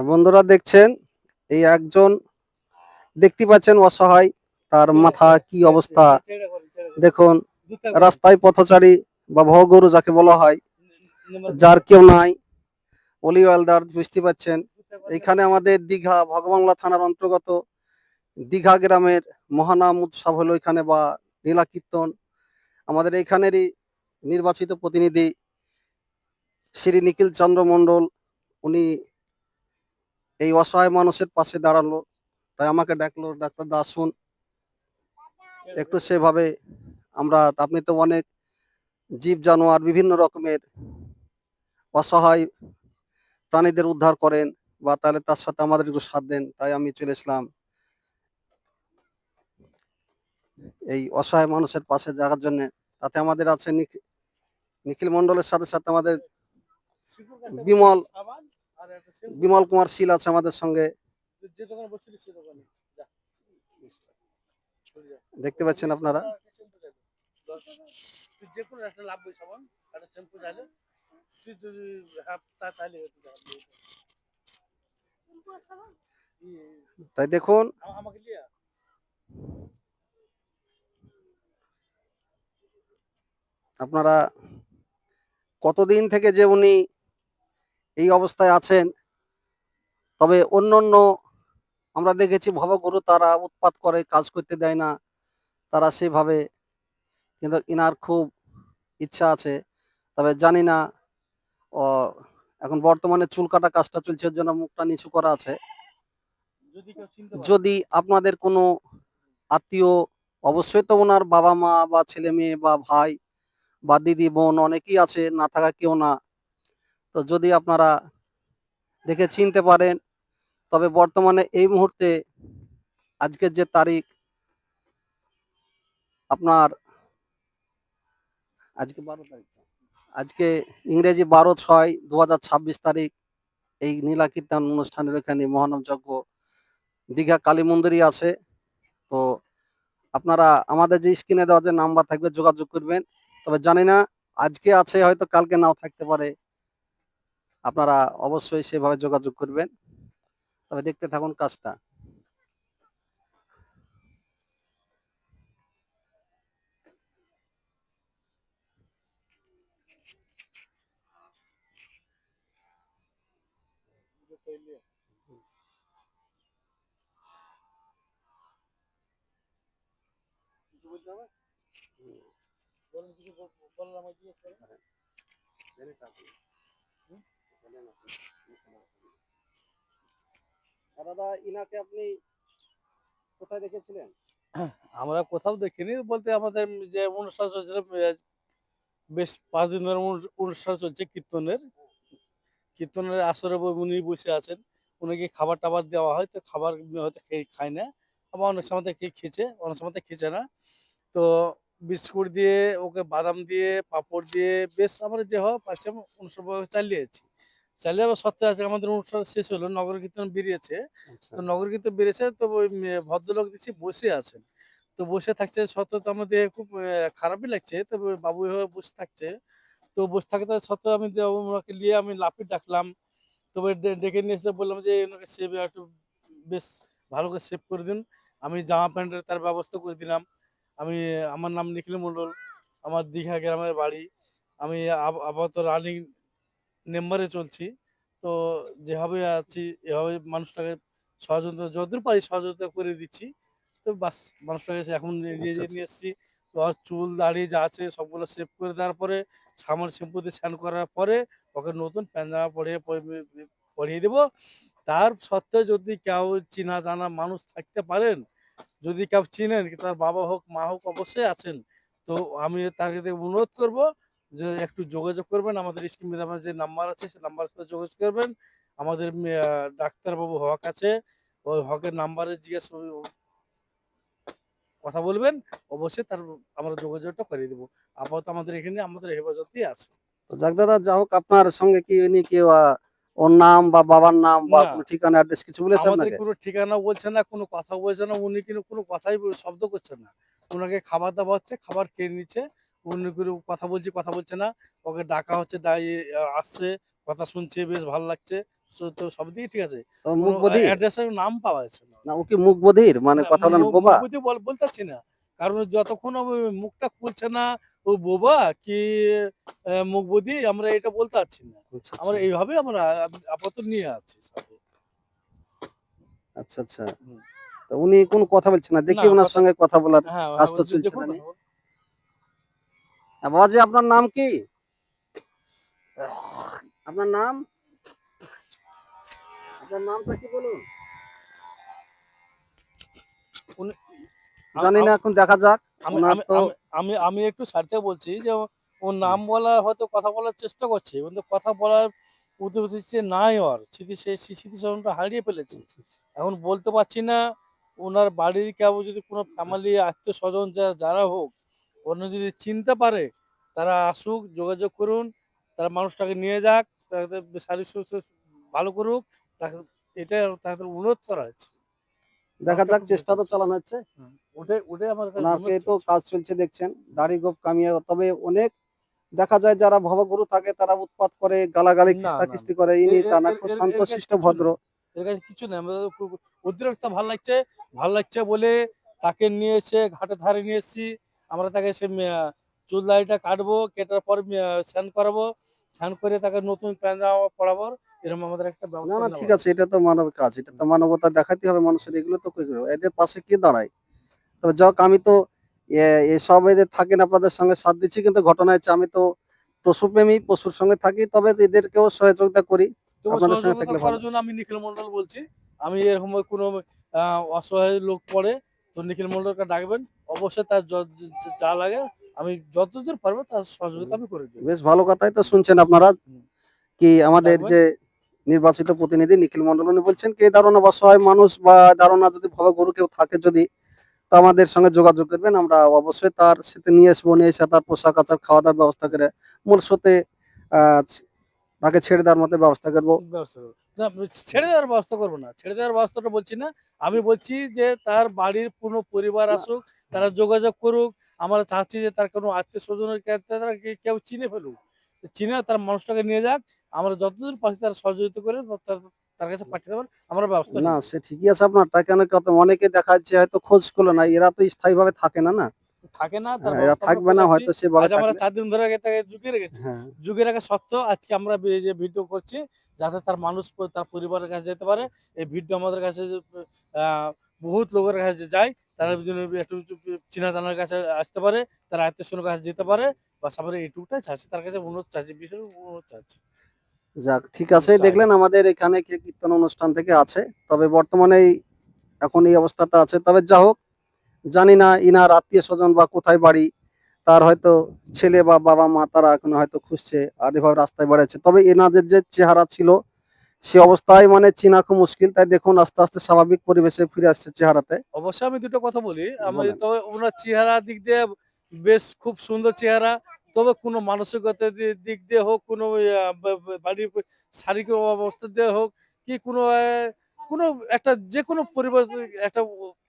বন্ধুরা দেখছেন এই একজন দেখতে পাচ্ছেন অসহায়, তার মাথা কি অবস্থা দেখুন। রাস্তায় পথচারী বা ভবগরু যাকে বলা হয়, যার কেউ নাই, অলিওয়ালদার বুঝতে পাচ্ছেন। এখানে আমাদের দীঘা ভগবাংলা থানার অন্তর্গত দীঘা গ্রামের মহানাম উৎসব হলো এখানে, বা লীলা কীর্তন। আমাদের এইখানেরই নির্বাচিত প্রতিনিধি শ্রী নিখিল চন্দ্র মণ্ডল, উনি এই অসহায় মানুষের পাশে দাঁড়ালো, তাই আমাকে ডাকলো, ডাক্তার দা আসুন একটু সেভাবে। আপনি তো অনেক জীব জানোয়ার বিভিন্ন রকমের অসহায় প্রাণীদের উদ্ধার করেন, বা তাহলে তার সাথে আমাদের একটু সাথ দেন, তাই আমি চলে এসলাম এই অসহায় মানুষের পাশে যাওয়ার জন্য। তাতে আমাদের আছে নিখিল মণ্ডলের সাথে সাথে আমাদের বিমল বিমল কুমার শীল আছে আমাদের সঙ্গে। দেখতে পাচ্ছেন আপনারা। তাই দেখুন, আপনারা কতদিন থেকে যে উনি এই অবস্থায় আছেন। তবে অন্য আমরা দেখেছি ভবগুরু, তারা উৎপাত করে, কাজ করতে দেয় না তারা সেভাবে, কিন্তু ইনার খুব ইচ্ছা আছে। তবে জানি না, ও এখন বর্তমানে চুল কাটা কাজটা চলছে, ওর জন্য মুখটা নিচু করা আছে। যদি আপনাদের কোনো আত্মীয়, অবশ্যই তো ওনার বাবা মা বা ছেলে মেয়ে বা ভাই বা দিদি বোন অনেকেই আছে, না থাকা কেউ না। তো যদি আপনারা দেখে চিনতে পারেন, তবে বর্তমানে এই মুহূর্তে আজকের যে তারিখ, আপনার আজকে 12 তারিখ, আজকে ইংরেজি 12/6/2026 তারিখ, এই নীলা কীর্তন অনুষ্ঠানের এখানে মহানাম যজ্ঞ দীঘা কালী মন্দিরই আছে। তো আপনারা আমাদের যে স্ক্রিনে দেওয়া যে নাম্বার থাকবে যোগাযোগ করবেন। তবে জানি না আজকে আছে, হয়তো কালকে নাও থাকতে পারে, আপনারা অবশ্যই সেভাবে যোগাযোগ করবেন। তবে দেখতে থাকুন কাজটা। দাদা, ইনাকে আপনি কোথায় দেখেছিলেন? আমরা কোথাও দেখিনি বলতে, আমাদের যে অনুষ্ঠান চলছিল বেশ 5 দিন ধরে অনুষ্ঠান চলছে কীর্তনের। কীর্তনের আসরে উনি বসে আছেন, উনাকে খাবার টাবার দেওয়া হয়, তো খাবার হয়তো খায় না, আবার অনেক সময় খেয়েছে, অনেক সময় খেয়েছে না। তো বিস্কুট দিয়ে, ওকে বাদাম দিয়ে, পাঁপড় দিয়ে বেশ আমরা যেভাবে পারছি অনুষ্ঠান চালিয়েছি। চালিয়ে আবার সত্ত্বে আছে, আমাদের অনুষ্ঠান শেষ হলো, নগর কীর্তন বেরিয়েছে। তো নগর কীর্তন বেরিয়েছে, তো ওই ভদ্রলোক দেখছি বসে আছেন। তো বসে থাকছে সত্ত্বেও তো আমাদের খুব খারাপই লাগছে, তবে বাবু এভাবে বসে থাকছে। তো বসে থাকতে সত্ত্বেও আমি ওনাকে নিয়ে আমি লাফিয়ে ডাকলাম। তবে ডেকে নিয়ে এসে বললাম যে এনাকে সেভ একটু বেশ ভালো করে সেভ করে দিন। আমি জামা প্যান্টের তার ব্যবস্থা করে দিলাম। আমি, আমার নাম নিখিল মণ্ডল, আমার দীঘা গ্রামের বাড়ি। আমি আপাতত রানিং নেম্বারে চলছি। তো যেভাবে আছি এভাবে মানুষটাকে সহযোগিতা যতদূর পারি সহযোগিতা করে দিচ্ছি। তো বাস, মানুষটাকে এখন নিয়ে আচ্ছা, আচ্ছা। নিয়ে এসেছি। তো ওর চুল দাড়ি যা আছে সবগুলো সেভ করে দেওয়ার পরে, সাবান শ্যাম্পু দিয়ে স্নান করার পরে ওকে নতুন প্যান্ট জামা পরিয়ে দেবো। তার সত্ত্বেও যদি কেউ চেনা জানা মানুষ থাকতে পারেন, যদি কেউ চিনেন, তার বাবা হোক মা হোক অবশ্যই আছেন, তো আমি তাকে অনুরোধ করব যে একটু যোগাযোগ করবেন। আমাদের স্ক্রিনে আমার যে নাম্বার আছে সেই নাম্বার সাথে যোগাযোগ করবেন। আমাদের ডাক্তারবাবু হক আছে, ওই হকের নাম্বারে জিজ্ঞেস কথা বলবেন, অবশ্যই তার আমরা যোগাযোগটা করে দেবো। আপাতত আমাদের এখানে আমাদের হেফাজতেই আছে। তো যাক দাদা, যা হোক, আপনার সঙ্গে কি উনি কেউ ওর নাম বা বাবার নাম বা না, কোনো ঠিকানা অ্যাড্রেস কিছু বলেছে আমাদের আপনাকে? কোনো ঠিকানা বলছে না, কোনো কথা বলছে না, উনি কিন্তু কোনো কথাই শব্দ করছেন না। ওনাকে খাবার দেওয়া হচ্ছে, খাবার খেয়ে নিচ্ছে, উনি কোনো কথা বলছে না। ওকে ডাকা হচ্ছে, আসছে, কথা শুনছি বেশ ভালো লাগছে। তো সব দিকে ঠিক আছে। তো কোনো মুখ বধির? অ্যাড্রেসের নাম পাওয়া যাচ্ছে না। না ও কি মুখ বধির? মানে না কথা বলেন মুখ বোবা? বুঝে বলতে পারছি না। কারণ যতক্ষণ মুখটা খুলছে না ও বোবা কি মুখ বুঝি আমরা এটা বলতে পারছি না। আচ্ছা, আচ্ছা। আমরা এইভাবে আমরা আপাতত নিয়ে আছি সাথে। আচ্ছা, আচ্ছা। হুম। তো উনি কোনো কথা বলছেন না। না দেখি উনার কথা সঙ্গে কথা বলার হ্যাঁ, কাজ হ্যাঁ তো চলছে দেখুন জানি। কথা বলুন। বাবাজি আপনার নাম কি? আপনার নাম? আপনার নামটা কি বলুন? উনি আ জানি আ না এখন দেখা যাক। আমি উনার আমি তো আমি আমি আমি একটু স্বার্থে বলছি যে ওর হুম, নাম বলা হয়তো কথা বলার চেষ্টা করছে। কিন্তু কথা বলার উদ্দেশ্য নাই ওর। স্মৃতিশরণটা হারিয়ে ফেলেছে। আচ্ছা, আচ্ছা। এখন বলতে পারছি না উনার বাড়ির কেউ যদি কোনো ফ্যামিলি আত্মীয়স্বজন যারা হোক, অন্য যদি চিনতে পারে তারা আসুক, যোগাযোগ করুন। তারা মানুষটাকে নিয়ে যাক, তাদের শারীরিক সুস্থ ভালো করুক। তাকে এটা তাদের অনুরোধ করা হয়েছে। দেখা মানুষটা যাক খুব চেষ্টা তো চালানো হচ্ছে। হুম, ওটাই আমার কাছে ওনাকে অনুরোধ তো চলছে। কাজ চলছে দেখছেন। দাড়ি গোঁফ কামিয়ে তবে অনেক দেখা যায় যারা ভবগুরু থাকে তারা উৎপাত করে, গালাগালি না, না, খিস্তাখিস্তি না। করে। এ ইনি এ তা না এর খুব এর এর কাছে শান্তশিষ্ট কিছু ভদ্র। নাই। এর কাছে কিছু নাই। আমাদের খুব অতিরিক্ত ভাল লাগছে। ভাল লাগছে বলে তাকে নিয়ে এসে ঘাটের ধারে নিয়ে এসেছি। আমরা তাকে সে চুল দাড়িটা কাটবো, কাটার পর স্নান করাবো। স্নান করে তাকে নতুন প্যান্ট জামা পরাবো। এরকম আমাদের একটা না, ব্যবস্থা না ঠিক নেওয়া আছে। হয়েছে। এটা তো মানবিক কাজ। এটা তো হুম। মানবতা দেখাতেই হবে মানুষের। এগুলো তো কি করবে? এদের পাশে কে দাঁড়ায়? তবে যাক আমি তো এ এসব এদের থাকেন আপনাদের সঙ্গে সাথ দিচ্ছি কিন্তু ঘটনা হচ্ছে আমি তো পশুপ্রেমী, পশুর সঙ্গে থাকি। তবে এদেরকেও সহযোগিতা করি। তবু আপনাদের সঙ্গে সহযোগিতা থাকলে ভালো। করার জন্য আমি নিখিল মন্ডল বলছি। আমি এরকম কোনো আ অসহায় লোক পড়ে তো নিখিল মন্ডলকে ডাকবেন। অবশ্যই তার যা লাগে আমি যতদূর পারবো তার হুম, সহযোগিতা আমি করে দেব। বেশ ভালো কথাই তো হুম, শুনছেন আপনারা। হুম। কি আমাদের ডাকবেন। যে নির্বাচিত প্রতিনিধি নিখিল মন্ডল উনি বলছেন কে দারুণ অসহায় মানুষ বা দারুণা যদি ভবগুরু কেউ থাকে যদি তো আমাদের সঙ্গে যোগাযোগ করবেন। আমরা অবশ্যই তার সাথে নিয়ে আসবো। নিয়ে এসে তার পোশাক-আশাক, খাওয়া-দাওয়ার ব্যবস্থা করে মূল স্রোতে আ তাকে ছেড়ে দেওয়ার মতো ব্যবস্থা করব। ব্যবস্থা করব। না ছেড়ে দেওয়ার ব্যবস্থা করব না। ছেড়ে দেওয়ার ব্যবস্থাটা বলছি না। আমি বলছি যে তার বাড়ির পুরো পরিবার না আসুক, তারা যোগাযোগ করুক। আমরা চাচ্ছি যে তার কোনো আত্মীয়স্বজনের ক্ষেত্রে তারা কেউ চিনে ফেলুক। চিনে তার মানুষটাকে নিয়ে যাক। আমরা যতদূর পারছি তার সহযোগিতা করে তার তার কাছে পাঠিয়ে দেবার আমরা ব্যবস্থা না নেব। সে ঠিকই আছে আপনারটা। কেন কত অনেকে দেখা যাচ্ছে হয়তো খোঁজ করলো না। এরা তো স্থায়ীভাবে থাকে না, না? থাকে না তার হ্যাঁ, এরা ব্যবস্থা আমরা থাকবে করে না রাখছি। হয়তো সেভাবে আজ আমরা থাকলে ৪ দিন ধরে তাকে জুগিয়ে রেখেছি। হ্যাঁ, জুগিয়ে রাখা সত্ত্বেও আজকে আমরা এই যে ভিডিও করছি যাতে তার মানুষ তার পরিবারের কাছে যেতে পারে। এই ভিডিও আমাদের কাছে যে আ বহুত লোকের কাছে যায়। তারা হুম। যেন একটু চেনা জানার কাছে আসতে পারে, তার আত্মীয়স্বজনের কাছে যেতে পারে। বাস আমরা এইটুকুটাই চাচ্ছি। তার কাছে অনুরোধ চাচ্ছি, বিশেষ অনুরোধ চাচ্ছি। যাক ঠিক হুম, আছে। চাই। দেখলেন আমাদের এখানে কে কীর্তন অনুষ্ঠান থেকে আছে। তবে বর্তমানে এখন এই অবস্থাটা আছে। তবে যা হোক জানি না ইনার আত্মীয়স্বজন বা কোথায় বাড়ি। তার হয়তো ছেলে বা বাবা-মা তারা এখনো হয়তো খুঁজছে আর এভাবে রাস্তায় বেড়াচ্ছে। তবে এনাদের যে চেহারা ছিল সে অবস্থায় মানে চেনা খুব মুশকিল। তাই দেখুন আস্তে, আস্তে স্বাভাবিক পরিবেশে ফিরে আসছে চেহারাতে। অবশ্যই আমি দুটো কথা বলি। আমি বলেন। তবে উনার চেহারার দিক দিয়ে বেশ খুব সুন্দর চেহারা। তবে কোনো মানসিকতার দিক দিয়ে হোক, কোনো ইয়া বা বা বাড়ির শারীরিক অবস্থা দিয়ে হোক, কি কোনো কোনো একটা যেকোনো পরিবার একটা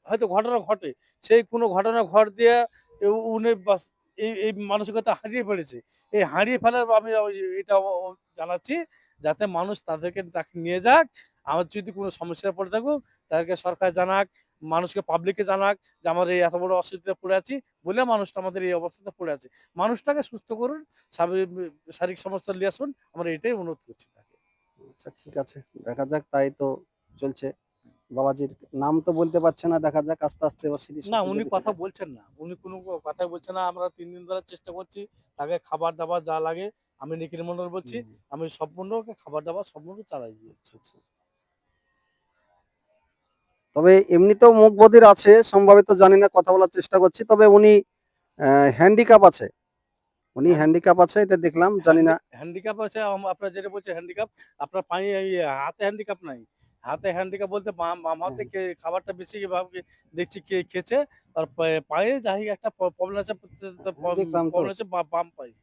হয়তো ঘটনা ঘটে। সেই কোনো ঘটনা দিয়ে উনি বাস এই মানসিকতা হারিয়ে ফেলেছে। এই হারিয়ে ফেলার আমি এটা জানাচ্ছি যাতে মানুষ তাকে নিয়ে যাক। আমার যদি কোনো সমস্যায় পড়ে থাকুক তাদেরকে সরকার জানাক। মানুষকে পাবলিককে জানাক যে আমরা এই এত বড় অসুবিধায় পড়ে আছি বলে মানুষটা আমাদের এই অবস্থাতে পড়ে আছে। মানুষটাকে সুস্থ করুন, শারীরিক সমস্যা নিয়ে আসুন। আমরা এটাই অনুরোধ করছি তাকে। আচ্ছা ঠিক আছে। দেখা যাক তাই তো চলছে। বাবাজির নাম তো বলতে পারছে না। দেখা যাক আস্তে, আস্তে ওর না স্মৃতিশক্তি উনি যদি কথা ফেরে। বলছেন না। উনি কোনো কথাই বলছেন না। আমরা ৩ দিন ধরে চেষ্টা করছি। তাকে খাবার-দাবার যা লাগে আমি নিখিল মন্ডল বলছি। হুম, আমি সম্পূর্ণ ওকে খাবার-দাবার সম্পূর্ণ চালাই দিয়েছি। আচ্ছা। তবে এমনিতেও মুখ বধির আছে সম্ভাবিত জানি না কথা বলার চেষ্টা করছি। তবে উনি হ্যান্ডিক্যাপ আছে। উনি হ্যান্ড হ্যান্ডিক্যাপ আছে এটা দেখলাম জানি না। হ্যান্ডিক্যাপ আছে আপনার যেটা বলছেন হ্যান্ডিক্যাপ, আপনার পায়ে হাতে হ্যান্ডিক্যাপ নাই। হাতে হ্যান্ডিক্যাপ বলতে বাম হাতে হ্যাঁ, খাবারটা বেশি ভাবে দেখছি খেয়েছে। আর পায়ে যাই একটা প্রবলেম আছে হ্যাঁ দেখলাম তো প্রবলেম আছে বাম পায়ে।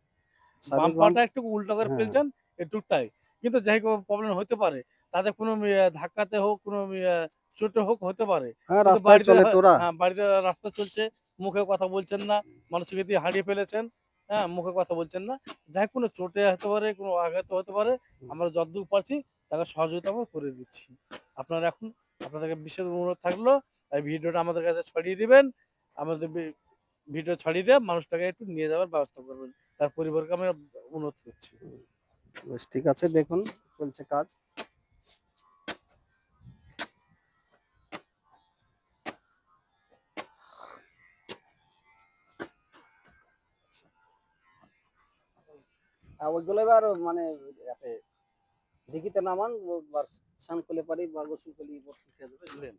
বাম শারীরিক পাটা একটু উল্টো করে হ্যাঁ, ফেলছেন এটুকটাই। কিন্তু যাই হোক প্রবলেম হতে পারে। তাতে কোনো ধাক্কাতে হোক, কোনো চোটে হোক হতে পারে। হ্যাঁ কিন্তু রাস্তায় চলে তো ওরা। হ্যাঁ, বাড়িতে রাস্তা চলছে, মুখে কথা বলছেন না, মানসিকতা হারিয়ে ফেলেছেন। হ্যাঁ, মুখে কথা বলছেন না। যাই হোক কোনো চোটে হতে পারে, কোনো আঘাত হতে পারে। আমরা যতদূর পারছি তাকে সহযোগিতা আমরা করে দিচ্ছি। আপনারা এখন আপনাদেরকে বিশেষ অনুরোধ থাকলো এই ভিডিওটা আমাদের কাছে ছড়িয়ে দিবেন। আমাদের ভিডিও ছড়িয়ে দিয়ে মানুষটাকে একটু নিয়ে যাওয়ার ব্যবস্থা করবেন। তার পরিবারকে আমরা অনুরোধ করছি। বেশ ঠিক আছে, দেখুন চলছে কাজ। ওইগুলো এবার মানে এতে দিঘিতে নামান বা স্নান করলে পারি বা গোসল করলে বুঝলেন?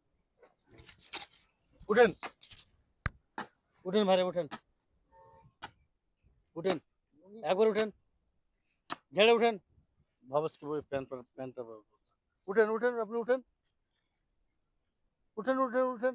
উঠেন, উঠেন ভাইরা উঠেন, উঠেন, একবার উঠেন, ঝেড়ে উঠেন। ভবসকে বই প্যান্টটা উঠেন, উঠেন, আপনি উঠেন, উঠেন, উঠেন, উঠেন।